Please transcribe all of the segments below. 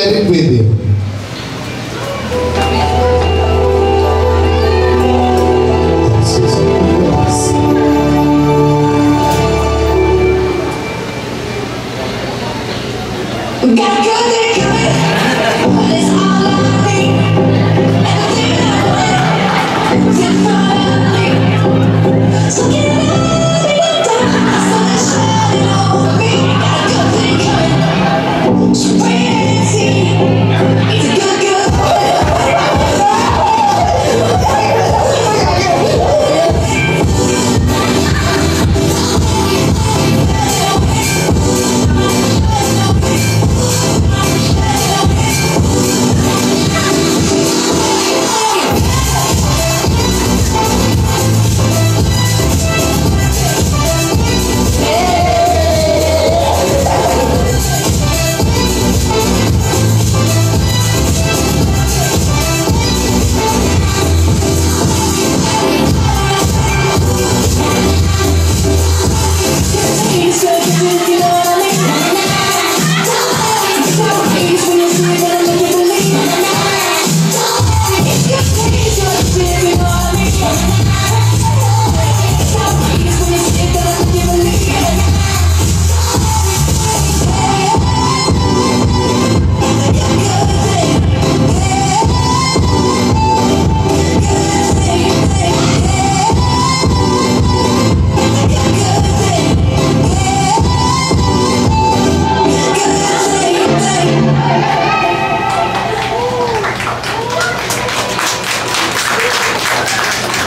na rin pwede.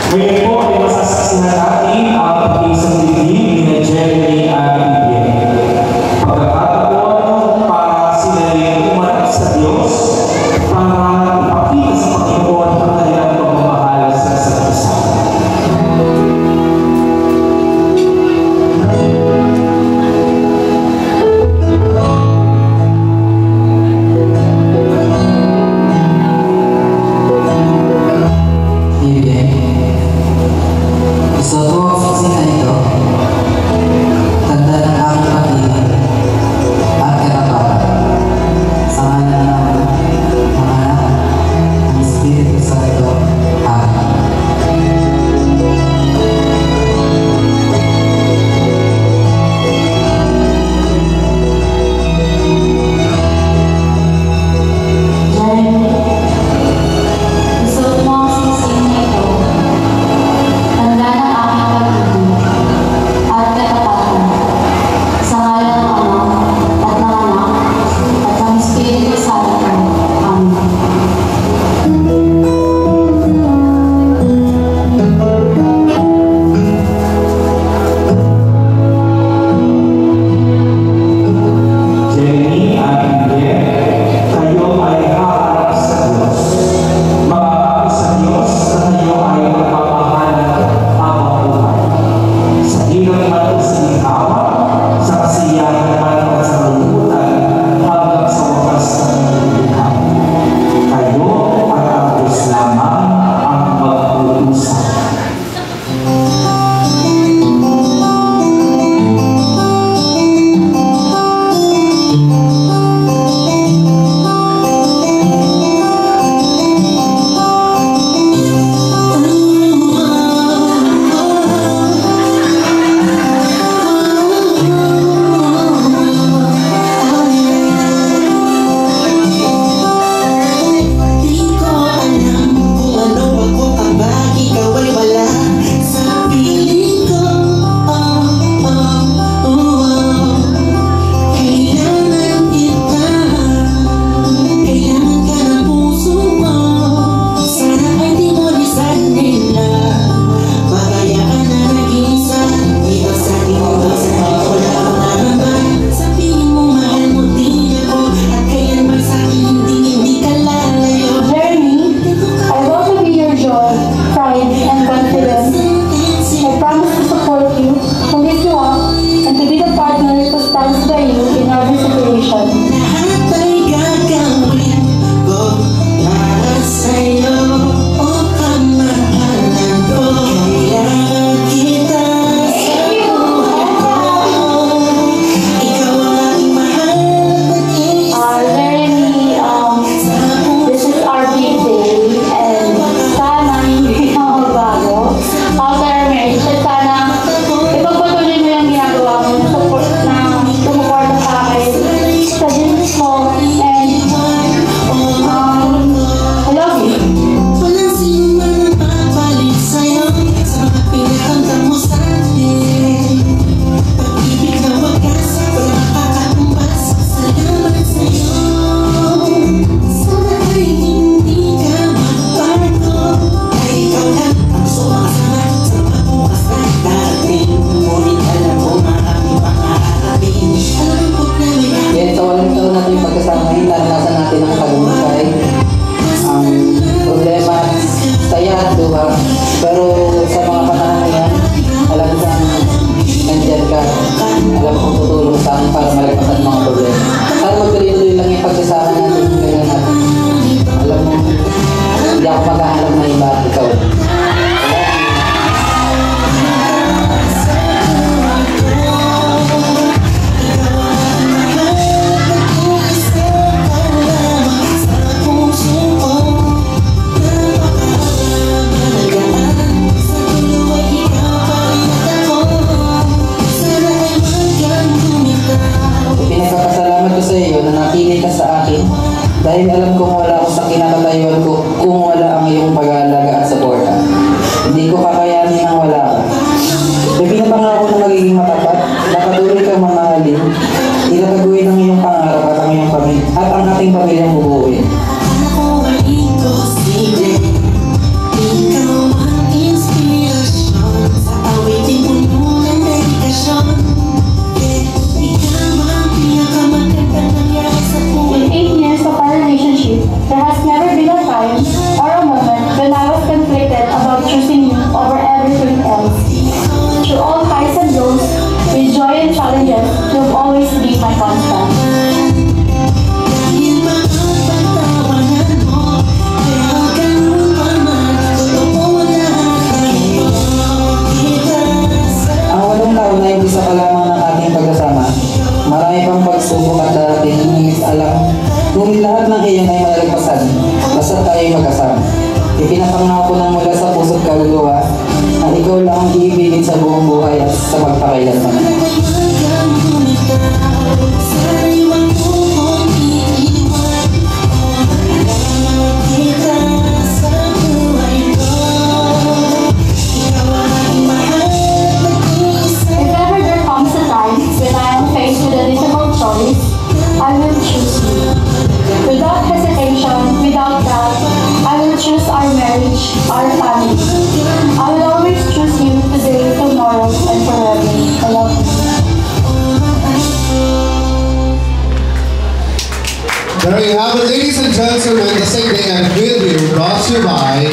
Ngayon po ay masasaksihan natin ang pag-isang libing ni Jeremy at Vivian. Pagkakataon para sila rin umarap sa Diyos para ipakita sa Panginoon ang kanilang pagmamahal sa isa't isa. Sa tuwang fixing na ito, tanda ng aking pag-ibig at katapatan sa ngalan ng Pero sa mga panahon na yan, alam ko nandiyan ka. Alam ko tutulong sa akin para malagpasan mga problema. Sana magtuloy-tuloy lang yung pagsasama natin. Kaya natin. Alam mo, hindi ako maghahanap na iba at ikaw. Pinagpapasalamat ko sa iyo na nakinig ka sa akin dahil alam kong wala ako sa kinakatayuan ko kung wala ang iyong pag-aalaga at suporta. Hindi ko kakayanin ang wala ka. May pinapangako na magiging matapat, nakatuloy kang mamahalin, itataguyin ang iyong pangarap at ang iyong pamilya at ang ating pamilyang bubuuin. In 8 years of our relationship, there has never been a time or a moment when I was conflicted about choosing you over everything else. Through all highs and lows, with joy and challenges, you've always been my constant. Ang 8 taon na isa pa lamang ng ating pagkasama. Marami pang pagsubok at darating, ngunit lahat ng iyon ay malalagpasan, basta tayo'y magkasama. Ipinapangako ng mula sa puso't kaluluwa na ikaw lang ang iibigin sa buong buhay at sa magpakailanman. If ever there comes a time when I am faced with a difficult choice, I will choose you. Without hesitation, without doubt, I will choose our marriage, our family. I will always choose you today, tomorrow, and forever. I love you. There you have it, ladies and gentlemen, the same day and with you, brought to you by